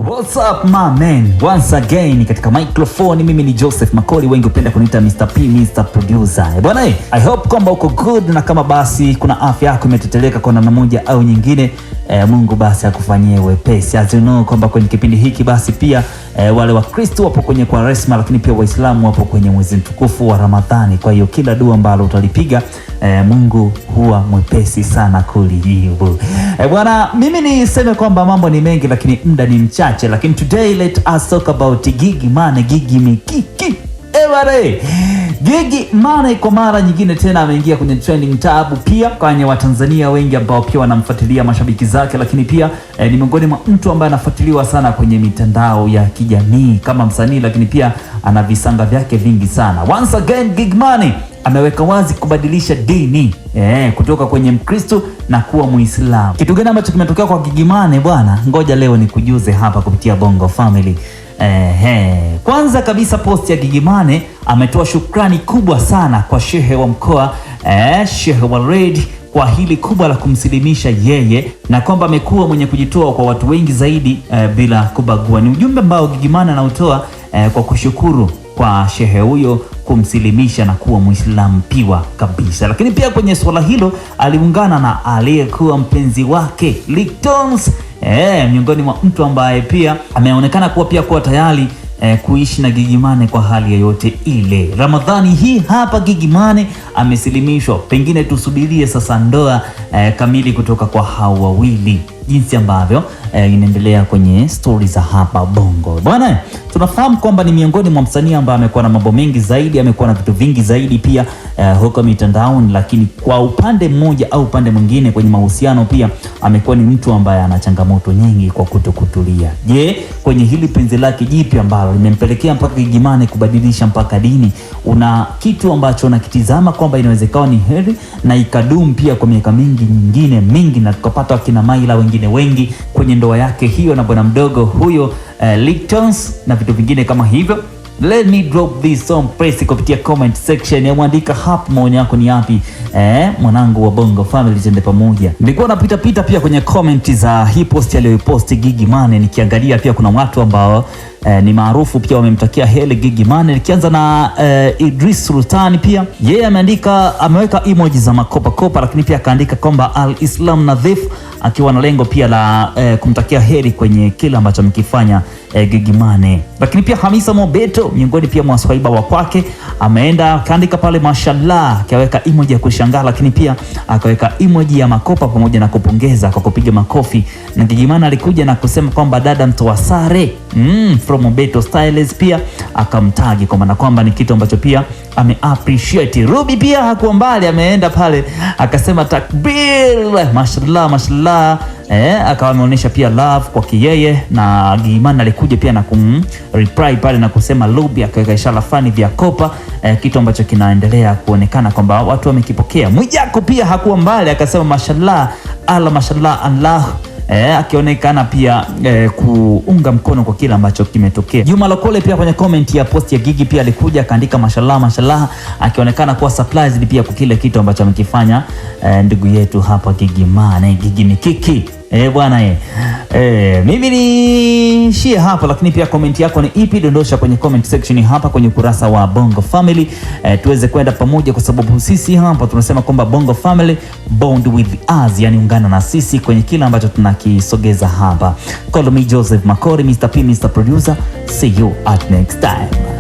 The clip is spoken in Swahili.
What's up my man? Once again katika microphone mimi ni Joseph Makoli, wengi upenda kuniita Mr. P, Mr. Producer. Bwana, I hope kwamba uko good, na kama basi kuna afya yako imeteteleka kwa namna moja au nyingine, Mungu basi akufanyie wepesi. As you know kwamba kwenye kipindi hiki basi pia wale wa Kristo wapo kwenye Kwaresma, lakini pia Waislamu wapo kwenye mwezi mtukufu wa Ramadhani. Kwa hiyo kila dua ambalo utalipiga Mungu huwa mwepesi sana kulijibu. Bwana, mimi niseme kwamba mambo ni mengi lakini muda ni mchache, lakini today let us talk about Gigy Money, Gigy Mikiki. Gigy Money kwa mara nyingine tena ameingia kwenye trending tab, pia kwenye Watanzania wengi ambao pia wanamfuatilia, mashabiki zake, lakini pia ni miongoni mwa mtu ambaye anafuatiliwa sana kwenye mitandao ya kijamii kama msanii, lakini pia ana visanga vyake vingi sana. Once again Gigy Money ameweka wazi kubadilisha dini kutoka kwenye Mkristo na kuwa Muislamu. Kitu gani ambacho kimetokea kwa Gigy Money bwana? Ngoja leo nikujuze hapa kupitia Bongo Family. Kwanza kabisa post ya Gigy Money ametoa shukrani kubwa sana kwa shehe wa mkoa Sheikh Walid kwa hili kubwa la kumsilimisha yeye, na kwamba amekuwa mwenye kujitoa kwa watu wengi zaidi bila kubagua. Ni ujumbe ambao Gigy Money anautoa kwa kushukuru kwa shehe huyo kumsilimisha na kuwa Muislamu piwa kabisa. Lakini pia kwenye swala hilo aliungana na aliyekuwa mpenzi wake Liptons, miongoni mwa mtu ambaye pia ameonekana kuwa tayari kuishi na Gigy Money kwa hali yoyote ile. Ramadhani hii hapa Gigy Money amesilimishwa, pengine tusubirie sasa ndoa kamili kutoka kwa hao wawili, jinsi ambavyo inaendelea kwenye stories za hapa Bongo. Bwana, tunafahamu kwamba ni miongoni mwa msanii ambaye amekuwa na mambo mengi zaidi, amekuwa na vitu vingi zaidi pia huko mitandaoni, lakini kwa upande mmoja au upande mwingine kwenye mahusiano pia amekuwa ni mtu ambaye ana changamoto nyingi kwa kutokutulia. Je, kwenye hili penzi lake jipi ambalo limempelekea mpaka Gigy Money kubadilisha mpaka dini, una kitu ambacho unakitizama kwamba inawezekana ni heri na ikadumu pia kwa miaka mingi na tukapata wakina Maila wengine wengi kwenye ndoa yake hiyo na bwana mdogo huyo Liptons na vitu vingine kama hivyo? Let me drop this song press kupitia comment section ya mwandika hapo, maoni yako ni yapi mwanangu wa Bongo Family, tende pamoja. Nilikuwa napita pia kwenye comment za hii post aliyoiposti Gigy Money, nikiangalia pia kuna watu ambao ni maarufu pia wamemtakia heri Gigy Money. Nikianza na Idris Sultan, pia yeye ameweka emoji za makopa, lakini pia akaandika kwamba al-Islam nadhif, akiwa na lengo pia la kumtakia heri kwenye kile ambacho amekifanya Gigy Money. Lakini pia Hamisa Mobeto, miongoni pia mwa swaiba wa kwake, ameenda kaandika pale mashallah, akaweka emoji ya kushangaa, lakini pia akaweka emoji ya makopa pamoja na kupongeza kwa kupiga makofi. Na Gigy Money alikuja na kusema kwamba dada mtoa sare from Mobeto Styles, pia akamtagi kwa maana kwamba ni kitu ambacho pia ame appreciate. Ruby pia hakuwa mbali, ameenda pale akasema takbir, mashallah, akawa ameonyesha pia love kwa kiyeye, na Gigy Money alikuja pia na reply pale na kusema Ruby, akaweka ishara fani vya kopa, kitu ambacho kinaendelea kuonekana kwamba watu wamekipokea. Mwijako pia hakuwa mbali, akasema mashallah Allah, akionekana pia kuunga mkono kwa kile ambacho kimetokea. Juma Lokole pia kwenye comment ya post ya Gigy pia alikuja akaandika mashallah, akionekana kuwa surprised pia kwa kile kitu ambacho amekifanya ndugu yetu hapa Gigy Money, Gigy Mikiki. Bwana, mimi ni shia hapa, lakini pia comment yako ni ipi? Dondosha kwenye comment section hapa kwenye ukurasa wa Bongo Family, tuweze kwenda pamoja, kwa sababu sisi hapa tunasema kwamba Bongo Family bond with us, yani ungana na sisi kwenye kila ambacho tunakisogeza hapa. Call me Joseph Makoli, Mr. P, Mr. Producer. See you at next time.